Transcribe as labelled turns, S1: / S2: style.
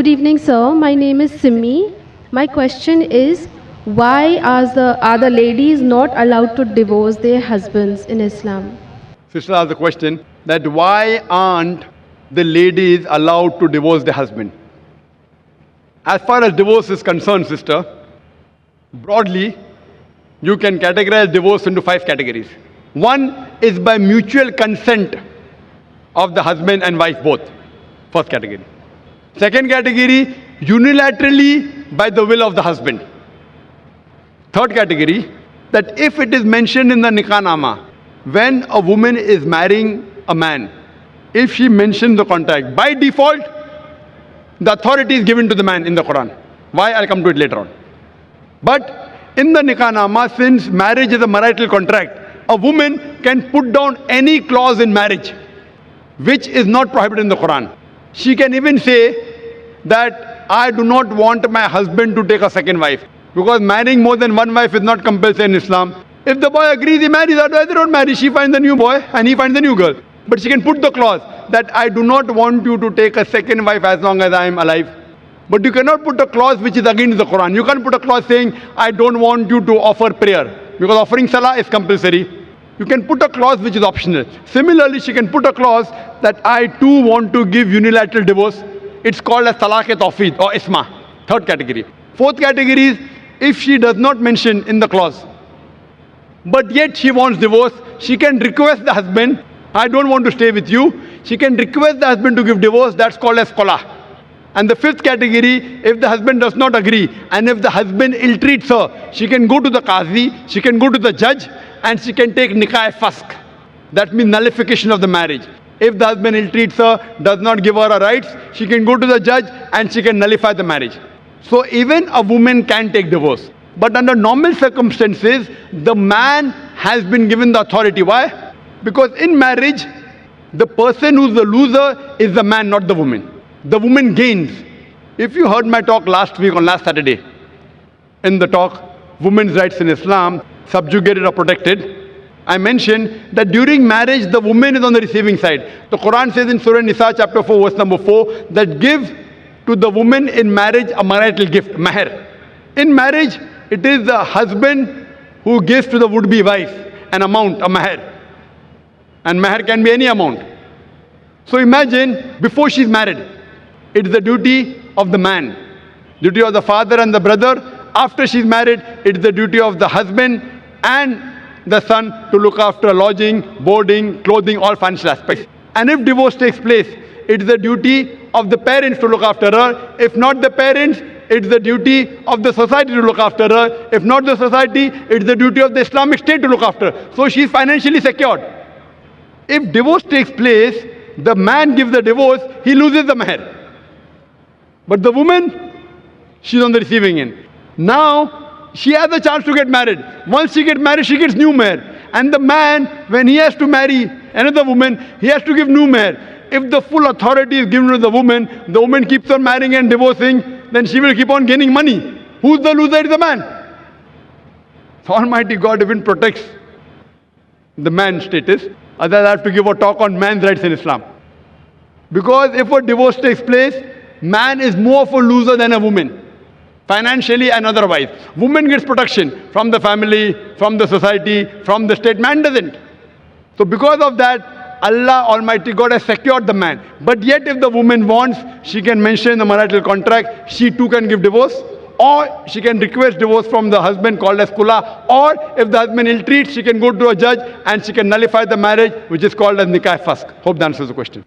S1: Good evening, sir. My name is Simi. My question is, why are the ladies not allowed to divorce their husbands in Islam?
S2: Sister asked the question that why aren't the ladies allowed to divorce their husband? As far as divorce is concerned, sister, broadly, you can categorize divorce into 5 categories. One is by mutual consent of the husband and wife both. First category. Second category, unilaterally by the will of the husband. Third category, that if it is mentioned in the nikah nama, when a woman is marrying a man, if she mentions the contract, by default, the authority is given to the man in the Quran. Why? I'll come to it later on. But in the nikah nama, since marriage is a marital contract, a woman can put down any clause in marriage which is not prohibited in the Quran. She can even say that I do not want my husband to take a second wife, because marrying more than one wife is not compulsory in Islam. If the boy agrees, he marries, otherwise they don't marry. She finds a new boy and he finds a new girl. But she can put the clause that I do not want you to take a second wife as long as I am alive. But you cannot put a clause which is against the Quran. You can't put a clause saying I don't want you to offer prayer, because offering salah is compulsory. You can put a clause which is optional. Similarly, she can put a clause that I too want to give unilateral divorce. It's called as talaq-e-tawfeed or isma. Third category. Fourth category is if she does not mention in the clause, but yet she wants divorce, she can request the husband, I don't want to stay with you. She can request the husband to give divorce. That's called as qala. And the fifth category, if the husband does not agree and if the husband ill-treats her, she can go to the qazi, she can go to the judge, and she can take nikah-e-fask. That means nullification of the marriage. If the husband ill-treats her, does not give her her rights, she can go to the judge and she can nullify the marriage. So even a woman can take divorce. But under normal circumstances, the man has been given the authority. Why? Because in marriage, the person who's the loser is the man, not the woman. The woman gains. If you heard my talk last week on last Saturday, in the talk, Women's Rights in Islam, Subjugated or Protected, I mentioned that during marriage, the woman is on the receiving side. The Quran says in Surah Nisa, chapter 4, verse number 4, that give to the woman in marriage a marital gift, mahr. In marriage, it is the husband who gives to the would-be wife an amount, a mahr. And mahr can be any amount. So imagine, before she's married, it is the duty of the man, duty of the father and the brother. After she's married, it is the duty of the husband and the son to look after lodging, boarding, clothing, all financial aspects. And if divorce takes place, it is the duty of the parents to look after her. If not the parents, it's the duty of the society to look after her. If not the society, it's the duty of the Islamic State to look after her. So she's financially secured. If divorce takes place, the man gives the divorce, he loses the mahr. But the woman, she's on the receiving end. Now, she has a chance to get married. Once she gets married, she gets new mahr. And the man, when he has to marry another woman, he has to give new mahr. If the full authority is given to the woman keeps on marrying and divorcing, then she will keep on gaining money. Who's the loser? Is the man. So Almighty God even protects the man's status. Otherwise, I have to give a talk on man's rights in Islam. Because if a divorce takes place, man is more of a loser than a woman, financially and otherwise. Woman gets protection from the family, from the society, from the state. Man doesn't. So because of that, Allah Almighty God has secured the man. But yet if the woman wants, she can mention in the marital contract, she too can give divorce. Or she can request divorce from the husband called as kula. Or if the husband ill-treats, she can go to a judge and she can nullify the marriage, which is called as nikah-e-fask. Hope that answers the question.